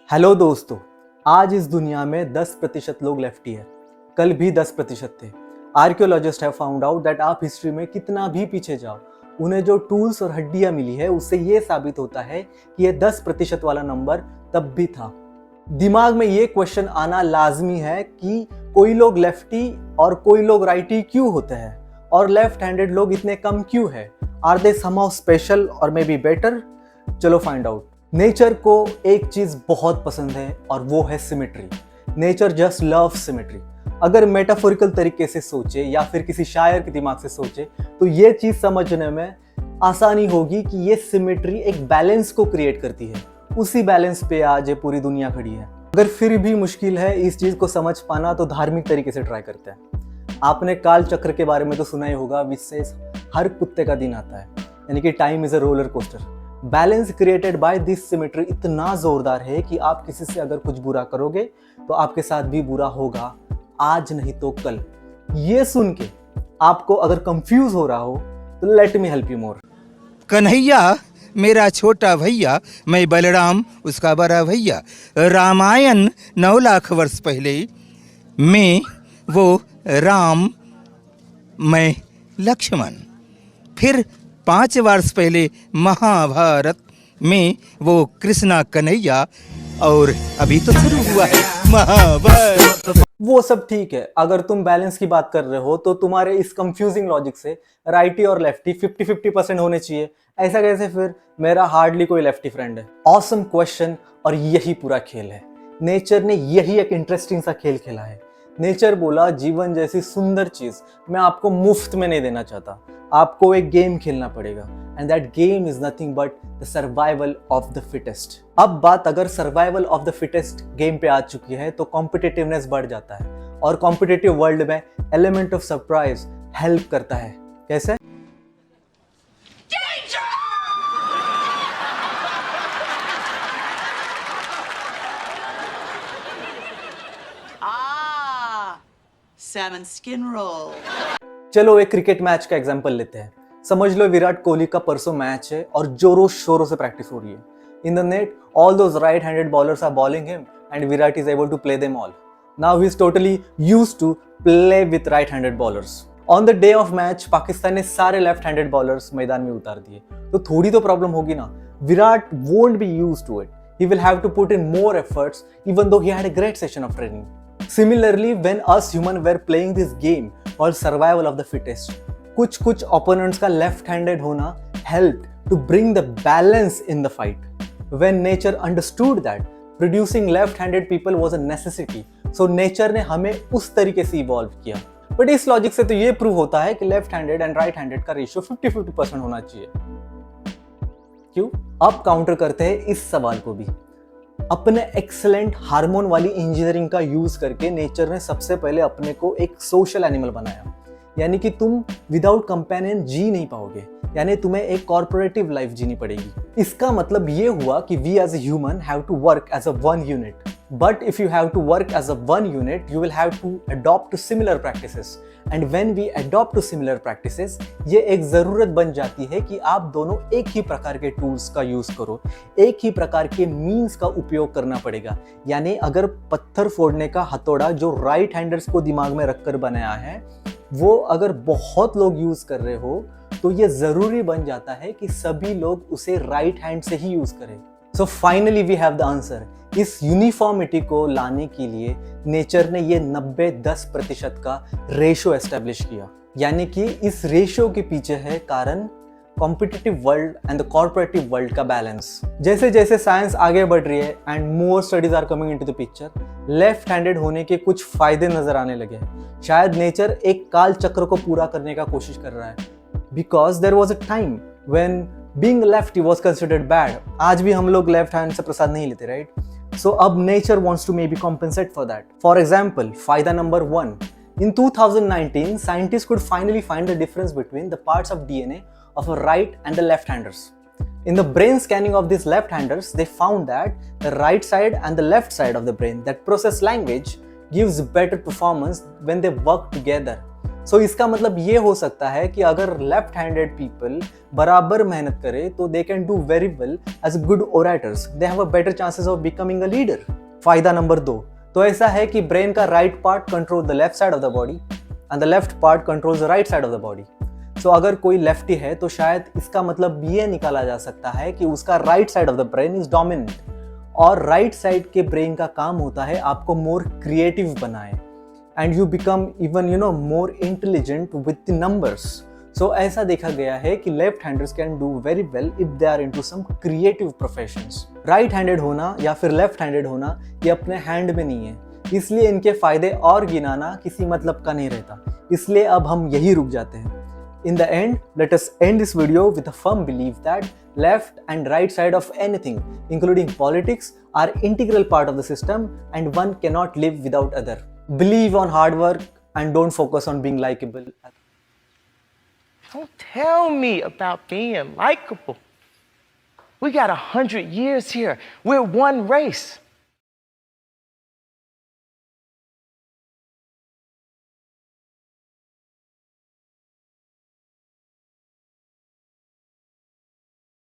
Hello दोस्तों, आज इस दुनिया में 10% लोग लेफ्टी है। कल भी 10% थे। Archaeologist have found out that आप हिस्ट्री में कितना भी पीछे जाओ, उन्हें जो टूल्स और हड्डियां मिली है उससे ये साबित होता है कि ये 10% वाला नंबर तब भी था। दिमाग में ये क्वेश्चन आना लाजमी है कि कोई लोग लेफ्टी और कोई लोग राइटी क्यों होते हैं, और लेफ्ट हैंडेड लोग इतने कम क्यों है। आर दे समहाउ स्पेशल और मे बी बेटर? चलो फाइंड आउट। नेचर को एक चीज बहुत पसंद है और वो है symmetry. Nature just love symmetry. अगर मेटाफोरिकल तरीके से सोचे या फिर किसी शायर के दिमाग से सोचे तो ये चीज समझने में आसानी होगी कि ये सिमेट्री एक बैलेंस को क्रिएट करती है। उसी बैलेंस पे आज ये पूरी दुनिया खड़ी है। अगर फिर भी मुश्किल है इस चीज को समझ पाना तो धार्मिक तरीके से ट्राई करते हैं। आपने काल चक्र के बारे में तो सुना ही होगा, जिससे हर कुत्ते का दिन आता है, यानी कि time is a roller coaster. Balance created by this symmetry इतना जोरदार है कि आप किसी से अगर कुछ बुरा करोगे तो आपके साथ भी बुरा होगा, आज नहीं तो कल। ये सुन के आपको अगर कंफ्यूज हो रहा हो तो let me help you more. Kanhaiya मेरा छोटा भैया, मैं बलराम उसका बड़ा भैया। रामायण 9 लाख वर्ष पहले, मैं वो राम, मैं लक्ष्मण। फिर 5 वर्ष पहले महाभारत में वो कृष्णा कन्हैया, और अभी तो शुरू हुआ है महाभारत। वो सब ठीक है। अगर तुम बैलेंस की बात कर रहे हो तो तुम्हारे इस कंफ्यूजिंग लॉजिक से राइटी और लेफ्टी 50-50% होने चाहिए। ऐसा कैसे? फिर मेरा हार्डली कोई लेफ्टी फ्रेंड है। ऑसम क्वेश्चन, और यही पूरा खेल है। नेचर ने यही एक इंटरेस्टिंग सा खेल खेला है। नेचर बोला, जीवन जैसी सुंदर चीज मैं आपको मुफ्त में नहीं देना चाहता, आपको एक गेम खेलना पड़ेगा, and that game is nothing but the survival of the fittest. अब बात अगर survival of the fittest game पे आ चुकी है तो कॉम्पिटिटिवनेस बढ़ जाता है, और कॉम्पिटिटिव वर्ल्ड में एलिमेंट ऑफ सरप्राइज हेल्प करता है। कैसे? Salmon skin roll. चलो एक क्रिकेट मैच का एग्जांपल लेते हैं। समझ लो विराट कोहली का परसों मैच है और जोरों शोरों से प्रैक्टिस हो रही है। In the net all those right handed bowlers are bowling him and Virat is able to play them all. Now he is totally used to play with right handed bowlers. On the day of match Pakistan ने सारे left handed bowlers मैदान में उतार दिए, तो थोड़ी तो problem होगी ना। Virat won't be used to it. He will have to put in more efforts even though he had a great session of training. Similarly, when us human were playing this game called survival of the fittest, कुछ opponents का left-handed होना helped to bring the balance in the fight. When nature understood that producing left-handed people was a necessity, so nature ने हमें उस तरीके से evolve किया। But इस logic से तो ये prove होता है कि left-handed and right-handed का ratio 50-50% होना चाहिए। क्यों? अब काउंटर करते हैं इस सवाल को भी। अपने एक्सेलेंट हार्मोन वाली इंजीनियरिंग का यूज करके नेचर ने सबसे पहले अपने को एक सोशल एनिमल बनाया, यानी कि तुम विदाउट कंपेनियन जी नहीं पाओगे, यानी तुम्हें एक कॉर्पोरेटिव लाइफ जीनी पड़ेगी। इसका मतलब ये हुआ कि we as a human have to work as a one unit, but if you have to work as a one unit you will have to adopt to similar practices, and when we adopt to similar practices ये एक जरूरत बन जाती है कि आप दोनों एक ही प्रकार के टूल्स का यूज करो, एक ही प्रकार के मीन्स का उपयोग करना पड़ेगा। यानी अगर पत्थर फोड़ने का हथौड़ा जो राइट हैंडर्स को दिमाग में रखकर बनाया है वो अगर बहुत लोग यूज कर रहे हो तो ये जरूरी बन जाता है कि सभी लोग उसे राइट हैंड से ही यूज करें। So finally we have the answer. इस यूनिफॉर्मिटी को लाने के लिए नेचर ने ये 90-10% का रेशो एस्टेब्लिश किया, यानी कि इस रेशो के पीछे है कारण competitive world and the corporative world का बैलेंस। जैसे जैसे साइंस आगे बढ़ रही है and more studies are coming into the picture, left handed होने के कुछ फायदे नजर आने लगे हैं। शायद नेचर एक काल चक्र को पूरा करने का कोशिश कर रहा है, because there was a time when being lefty was considered bad. आज भी हम लोग लेफ्ट हैंड से प्रसाद नहीं लेते, राइट? So अब nature wants to maybe compensate for that. For example, फायदा number 1. In 2019, scientists could finally find the difference between the parts of DNA of a right and the left-handers. In the brain scanning of these left-handers, they found that the right side and the left side of the brain that process language gives better performance when they work together. सो इसका मतलब ये हो सकता है कि अगर left handed people बराबर मेहनत करे तो they can do very well as good orators, they have a better chances of becoming a leader. फायदा नंबर 2, तो ऐसा है कि ब्रेन का right part control the left side of the body and the left part controls the right side of the body. So अगर कोई lefty है तो शायद इसका मतलब ये निकाला जा सकता है कि उसका right side of the brain is dominant, और राइट साइड के ब्रेन का काम होता है आपको मोर क्रिएटिव बनाए and you become even more intelligent with the numbers. So ऐसा देखा गया है कि left handers can do very well if they are into some creative professions. Right handed होना या फिर लेफ्ट हैंडेड होना ये अपने हैंड में नहीं है, इसलिए इनके फायदे और गिनाना किसी मतलब का नहीं रहता, इसलिए अब हम यही रुक जाते हैं। In the end, let us end this video with a firm belief that left and right side of anything, including politics, are integral part of the system and one cannot live without other. Believe on hard work and don't focus on being likable. Don't tell me about being likable. We got 100 years here. We're one race.